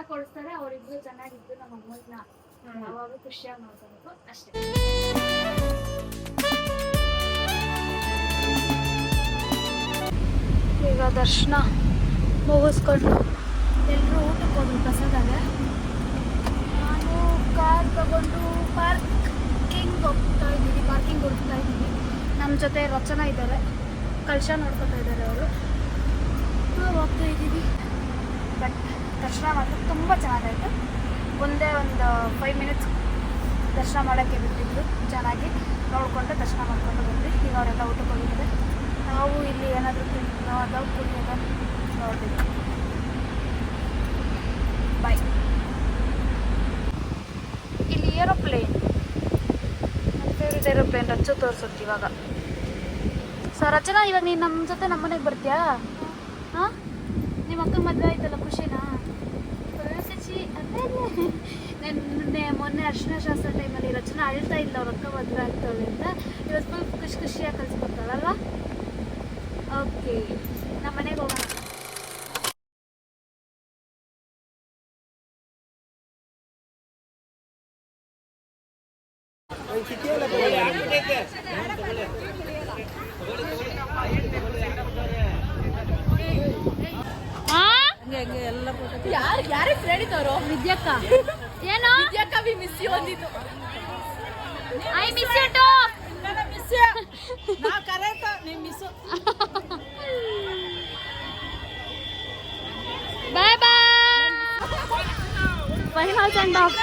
ಕೊಡಿಸ್ತಾರೆ. ಅವರಿಬ್ರು ಚೆನ್ನಾಗಿದ್ದು ನಮ್ಮ ಅಮ್ಮನ ಯಾವಾಗ ಖುಷಿಯಾಗಿ ನೋಡ್ಕೋಬೇಕು ಅಷ್ಟೇ. ಈಗ ದರ್ಶನ ಮುಗಿಸ್ಕೊಂಡು ಎಲ್ಲರೂ ಊಟಕ್ಕೆ ಹೋದ್ರು ಪ್ರಸಾದಾಗ. ನಾನು ಕಾರ್ ತಗೊಂಡು ಪಾರ್ಕಿಂಗ್ ಹೋಗ್ತಾ ಇದ್ದೀವಿ. ನಮ್ಮ ಜೊತೆ ರಚನಾ ಇದ್ದಾರೆ, ಕಳಶ ನೋಡ್ಕೊತಾ ಇದ್ದಾರೆ ಅವರು. ನಾವು ಹೋಗ್ತಾ ಇದ್ದೀವಿ. ಬಟ್ ದರ್ಶನ ಮಾತ್ರ ತುಂಬ ಚೆನ್ನಾಗಾಯಿತು. ಒಂದೇ ಒಂದು 5 ಮಿನಿಟ್ಸ್ ದರ್ಶನ ಮಾಡೋಕ್ಕೆ ಬಿಟ್ಟಿದ್ರು. ಚೆನ್ನಾಗಿ ನೋಡಿಕೊಂಡು ದರ್ಶನ ಮಾಡ್ಕೊಂಡು ಬಂದ್ವಿ. ಈಗ ಅವರೆಲ್ಲ ಊಟಕ್ಕೆ ಹೋಗಿದ್ದಾರೆ. ನಾವು ಇಲ್ಲಿ ಏನಾದರೂ ತಿನ್ನೋದು ಕುಡಿಯೋದು ನೋಡ್ತೀವಿ. ಬಾಯ್. ಇಲ್ಲಿ ಏರೋಪ್ಲೇನ್, ನನ್ನ ಫೇವ್ರೆಟ್ ಏರೋಪ್ಲೇನ್ ರಚ್ಚು ತೋರಿಸುತ್ತೆ ಇವಾಗ. ಸೊ ರಚನಾ, ಇವಾಗ ನೀನು ನಮ್ಮ ಜೊತೆ ನಮ್ಮ ಮನೆಗೆ ಬರ್ತೀಯಾ? ಹಾಂ, ನಿಮ್ಮ ಅಕ್ಕ ಮದುವೆ ಆಯ್ತಲ್ಲ, ಖುಷಿನಾ? ಅದೇ ಮೊನ್ನೆ ಅರ್ಶಿನ ಶಾಸ್ತ್ರ ಟೈಮಲ್ಲಿ ರಚನಾ ಅಳ್ತಾ ಇಲ್ಲ ಅವ್ರ ಅಕ್ಕ ಮದುವೆ ಆಗ್ತಾಳೆ ಅಂತ. ಇವತ್ತು ಫುಲ್ ಖುಷಿಯಾಗಿ ಕಲಿಸ್ಕೊತಾಳಲ್ವಾ? ಓಕೆ, ನಮ್ಮ ಮನೆಗೆ ಹೋಗೋಣ. ಯಾರೇ ಫ್ರೆಂಡ್ ಇದ್ದವರು? ವಿದ್ಯಕ್ಕ. ಏನೋ ವಿದ್ಯಕ್ಕ, ವಿ ಮಿಸ್ ಯು ಅಂದಿದ್ದು. I miss you too. Miss you ನಾ ಕರೆಕ್ಟ್, ನೀವು miss. Bye bye. Final send off.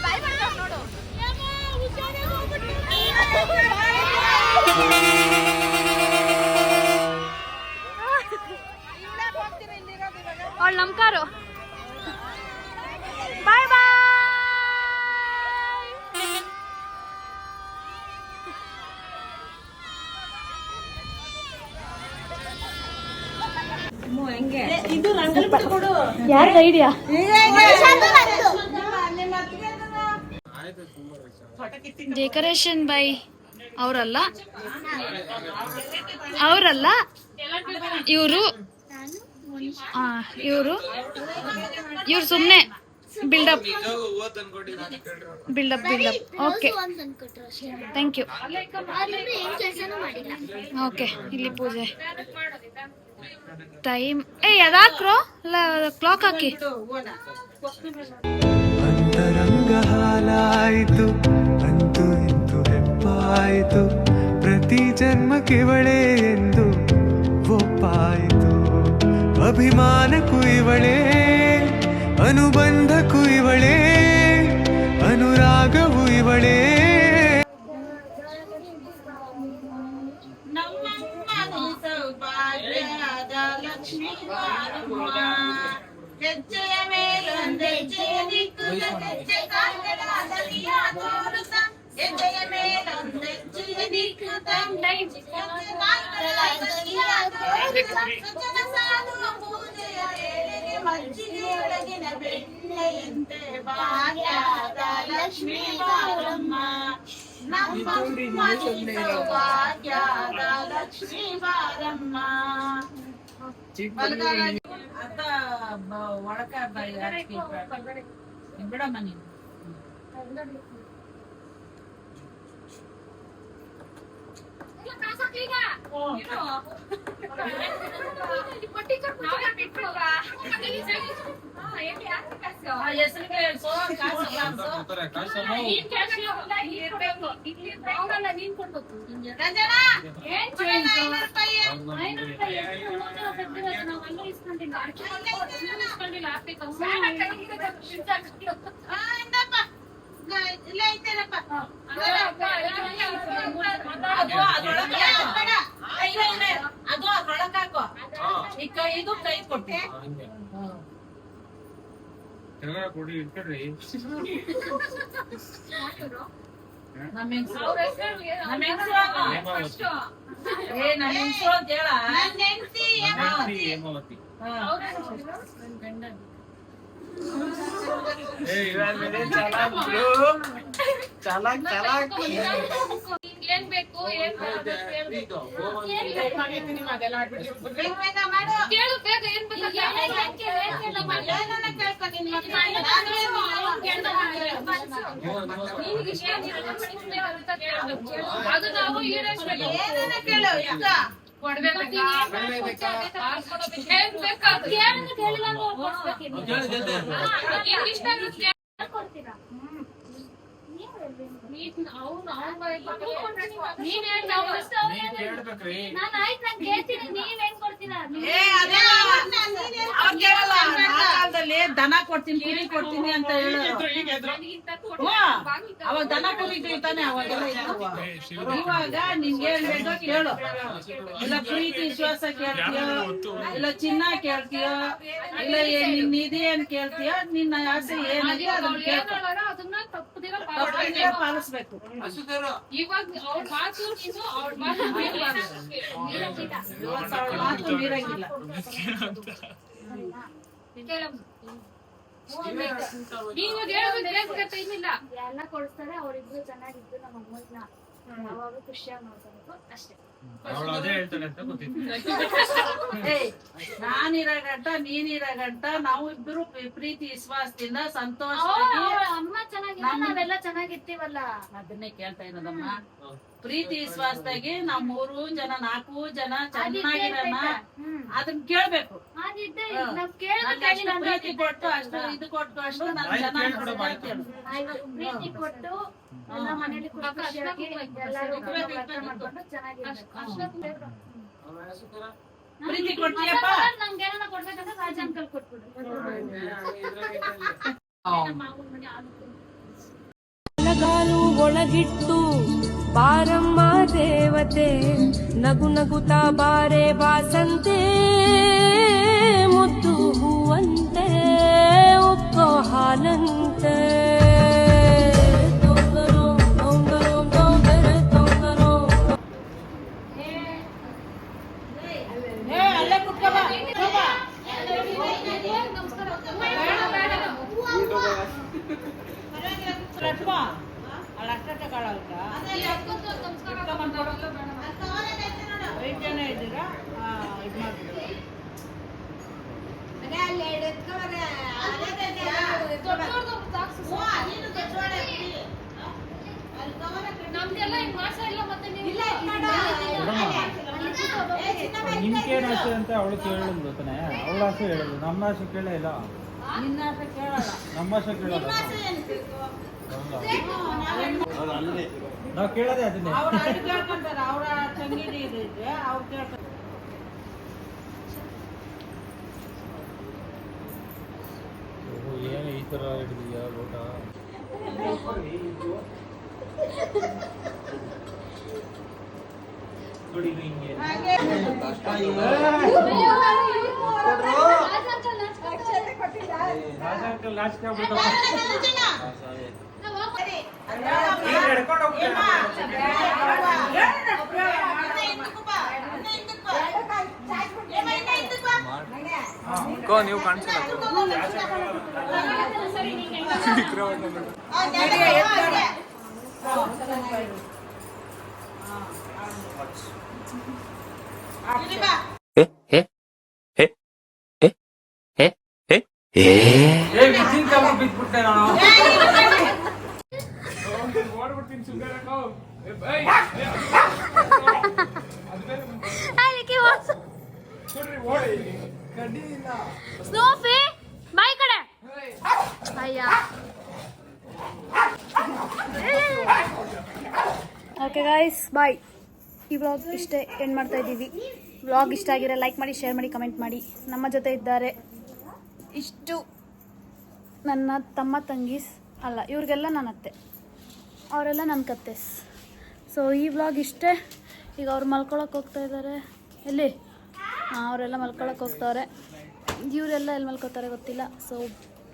Bye ಮಾಡ್ತಾವ್ ನೋಡು. ಅವಳು ನಮ್ಮ ಕಾರು. ಬಾಯ್ ಬಾಯ್. ಇದು ರಂಗೋಲಿ ಕೊಡು. ಯಾರ ಐಡಿಯಾ? ಡೆಕೋರೇಷನ್ ಬೈ ಅವರಲ್ಲ ಇವರು ಸುಮ್ಮನೆ buildup. Okay, thank you. Okay, ಇಲ್ಲಿ ಪೂಜೆ ಟೈಮ್. ಅದಾಕ್ರೋ ಕ್ಲಾಕ್ ಹಾಕಿ. ಅಂತರಂಗ ಹಾಲಾಯಿತು, ಅಂತೂ ಇಂತು ಹೆಪ್ಪಾಯಿತು, ಪ್ರತಿ ಜನ್ಮಕ್ಕಿವಳೇ ಎಂದು ಒಪ್ಪಾಯಿತು. ಅಭಿಮಾನಕ್ಕೂ ಇವಳೇ, ಅನುಬಂಧಕ್ಕೂ ಇವಳೇ, ಅನುರಾಗವೂ ಇವಳೇ. ಹೆಜ್ಜೆಯ ಮೇಲೊಂದೆಜ್ಜೆಯ ದಿಕ್ಕುತ, ಹೆಜ್ಜೆ ಕಾಲ್ಗಳಾದಲಿಯ ತೋರುತ್ತ, ಹೆಜ್ಜೆಯ ಮೇಲೊಂದೆಜ್ಜೆಯ ದಿಕ್ಕುತ, ಹೆಜ್ಜೆ ಕಾಲ್ಗಳಾದಲಿಯ ತೋರುತ್ತ, ಸಜ್ಜನ ಸಾಧುವ ಪೂಜೆಯ ವೇಳೆಗೆ ಮಜ್ಜಿಗೆಯೊಳಗಿನ ಬೆಣ್ಣೆಯಂತೆ ಭಾಗ್ಯದ ಲಕ್ಷ್ಮೀ ಬಾರಮ್ಮ, ನಮ್ಮಮ್ಮ ನೀ ಸೌಭಾಗ್ಯದ ಲಕ್ಷ್ಮೀ ಬಾರಮ್ಮ. ಅದ ಒಳಕ ಬಿಡಮ್ಮ ನೀನು. ಅದು ಅದ್ರೊಳಕಾಕೋ ಈ ಕೈದು ಕೈ ಕೊಟ್ಟು ನಮ್ಮ ಹೆಂಗಸರು ಅಂತ ಹೇಳ. ಏನ್ ಬೇಕು ಏನ್ ಬೇಡ ಕೇಳು ಅದೆಲ್ಲ ಆಡ್ಬಿಟ್ಟು ಕೇಳು ಬೇಗ ಏನ್ ಬೇಕು ಅದು ನಾವು ಈಡೇರಿಸ್ಬೇಕು ದನ ಕೊಡ್ತೀನಿ ಕುರಿ ಕೊಡ್ತೀನಿ ಅಂತ ಹೇಳೋರು ಅವಾಗ ದನ ಕುರಿ ತಾನೆ ಅವಾಗೆಲ್ಲ ಇವಾಗ ನಿನ್ಗೆ ಏನ್ ಬೇಕೋ ಕೇಳು ಇಲ್ಲ ಪ್ರೀತಿ ವಿಶ್ವಾಸ ಕೇಳ್ತೀಯೋ ಇಲ್ಲ ಚಿನ್ನ ಕೇಳ್ತೀಯೋ ಇಲ್ಲ ನಿನ್ ನಿಧಿ ಏನ್ ಕೇಳ್ತೀಯೋ ನಿನ್ನ ಆಸೆ ಏನಿದೆ ಅದನ್ನ ಕೇಳ್ಕೊ ತಪ್ಪದಿರ ಪಾಲಿಸ್ಬೇಕು ಇವಾಗ ಅವ್ರ ಮಾತು ಅವ್ರ ಮಾತು ಮಾತು ಮೀರಂಗಿಲ್ಲ ಎಲ್ಲ ಕೊಡ್ತಾರೆ ಅವ್ರಿಬ್ರು ಚೆನ್ನಾಗಿದ್ದು ನಮ್ಮ ಅಮ್ಮನ ಅವಾಗ ಖುಷಿಯಾಗಿ ನೋಡ್ಕೋಬೇಕು ಅಷ್ಟೇ. ನಾನಿರೋ ಗಂಟ ನೀನಿರೋ ಗಂಟ ನಾವು ಇಬ್ರು ಪ್ರೀತಿ ವಿಶ್ವಾಸದಿಂದ ಸಂತೋಷ ಅಮ್ಮ ಚೆನ್ನಾಗಿಲ್ಲ ನಾವೆಲ್ಲ ಚೆನ್ನಾಗಿರ್ತೀವಲ್ಲ ಅದನ್ನೇ ಕೇಳ್ತಾ ಇರೋದಮ್ಮ. ಪ್ರೀತಿ ವಿಶ್ವಾಸದಾಗಿ ನಾವ್ 3 ಜನ 4 ಜನ ಚೆನ್ನಾಗಿರೋಣ ಅದನ್ನ ಕೇಳ್ಬೇಕು. ಪ್ರೀತಿ ಕೊಟ್ಟು ಅಷ್ಟು ಇದು ಕೊಟ್ಟು ಅಷ್ಟು ನಾನು ಚೆನ್ನಾಗಿ ಪ್ರೀತಿ ಕೊಟ್ಟು ಎಲ್ಲ ಮನೇಲಿ ಎಲ್ಲರೂ ಮಾಡ್ಕೊಂಡು ಚೆನ್ನಾಗಿರ್ಬೇಕು. ಪ್ರೀತಿ ಕೊಡ್ತೀಯಪ್ಪ ನಂಗೆ ಏನಾರ ಕೊಡ್ಬೇಕಂದ್ರೆ ರಾಜ ಅಂಕಲ್ ಕೊಟ್ಬಿಡು. ಒಳಗಾಲು ಒಳಗಿಟ್ಟು ಬಾರಮ್ಮ ದೇವತೆ ನಗು ನಗುತ್ತಾ ಬಾರೆ ಬಾಸಂತೆ ಮುದ್ದು ಹೂವಂತೆ ಉಕ್ಕೋ ಹಾಲಂತೆ ತೊಂಗರೋ ತೊಂಗರೋ ತೊಂದರೆ ತೊಂಗರೋ ಅಲ್ಲೇ ಕುತ್ಕೋಬಾ ಇದ್ದೀರಾ ಇದು ನಮ್ದೆಲ್ಲ ಹಿಂಗ್ ಮಾಡ್ಸಾ ಇಲ್ಲ ಮತ್ತೆ ನೀವು ನಿಮ್ಗೇನು ಆಸೆ ಅಂತ ಅವಳು ಕೇಳಿದ್ಲು ತಾನೆ, ಅವಳ ಆಸೆ ಹೇಳಿದ್ಲು, ನಮ್ಮ ಆಸೆ ಕೇಳೇ ಇಲ್ಲ. ನಿನ್ನ ಆಸೆ ಕೇಳಲ್ಲ, ನಮ್ಮ ಆಸೆ ಕೇಳಲ್ಲ. ನಾವು ಕೇಳೋದೇ ಅದನ್ನೇ. ಅವ್ರು ಅಡ್ಗೆ ಕೇಳ್ಕೊಂತಾರೆ, ಅವ್ರ ತಂಗಿದಿ ಇದೆ ಅವ್ರು ಕೇಳ್ತಾರೆ. ಏನು ಈ ಥರ ಹಿಡಿದೀಯಾ ಲೋಟ? ನೋಡಿ ಹಿಂಗೆ ಲಾಸ್ಟ್ ಆಗ್ಬಿಟ್ಟು ನೀವು ಕಾಣಿಸಿಲ್ಲ ಬಿಟ್ಬಿಟ್ಟೆ ನಾನು. ಸ್ನೂಫಿ ಬಾಯ್ ಕಡೆ ಅಯ್ಯ. Okay guys bye. ಈ ವ್ಲಾಗ್ ಇಷ್ಟೇ ಎಂಡ್ ಮಾಡ್ತಾ ಇದ್ದೀವಿ. ವ್ಲಾಗ್ ಇಷ್ಟ ಆಗಿರೋ ಲೈಕ್ ಮಾಡಿ, ಶೇರ್ ಮಾಡಿ, ಕಮೆಂಟ್ ಮಾಡಿ. ನಮ್ಮ ಜೊತೆ ಇದ್ದಾರೆ ಇಷ್ಟು ನನ್ನ ತಮ್ಮ ತಂಗೀಸ್ ಅಲ್ಲ, ಇವ್ರಿಗೆಲ್ಲ ನನ್ನ ಅತ್ತೆ, ಅವರೆಲ್ಲ ನನ್ನ ಕತ್ತೆಸ್. ಸೊ ಈ ವ್ಲಾಗ್ ಇಷ್ಟೇ. ಈಗ ಅವ್ರು ಮಲ್ಕೊಳಕ್ಕೆ ಹೋಗ್ತಾ ಇದ್ದಾರೆ. ಎಲ್ಲಿ? ಅವರೆಲ್ಲ ಮಲ್ಕೊಳಕ್ಕೆ ಹೋಗ್ತಾವ್ರೆ. ಇವರೆಲ್ಲ ಎಲ್ಲಿ ಮಲ್ಕೋತಾರೆ ಗೊತ್ತಿಲ್ಲ. ಸೊ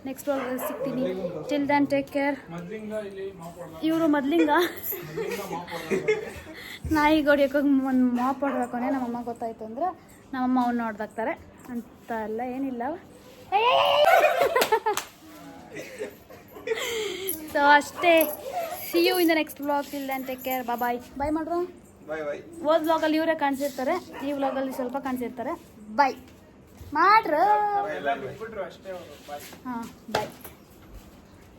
ನೆಕ್ಸ್ಟ್ ವ್ಲಾಗಲ್ಲಿ ಸಿಗ್ತೀನಿ. Till than take care. ಇವರು ಮೊದಲಿಂಗ ನಾಯಿ ಹೊಡಿಯೋಕೆ ಒಂದು ಮಾಪ್ ಹೊಡ್ಬೇಕು ನಮ್ಮಮ್ಮ ಗೊತ್ತಾಯ್ತು ಅಂದ್ರೆ ನಮ್ಮಮ್ಮ ಅವ್ನು ನೋಡ್ದಾಕ್ತಾರೆ ಅಂತ ಎಲ್ಲ ಏನಿಲ್ಲ. ಸೊ ಅಷ್ಟೇ. See you in the next vlog. Till then take care. Bye bye ಮಾಡ್ರು. ಓದ್ ವ್ಲಾಗಲ್ಲಿ ಇವರೇ ಕಾಣಿಸಿರ್ತಾರೆ, ಈ ವ್ಲಾಗಲ್ಲಿ ಸ್ವಲ್ಪ ಕಾಣಿಸಿರ್ತಾರೆ. ಬಾಯ್ ಮಾಡ್ರು. ಹಾಂ ಬಾಯ್.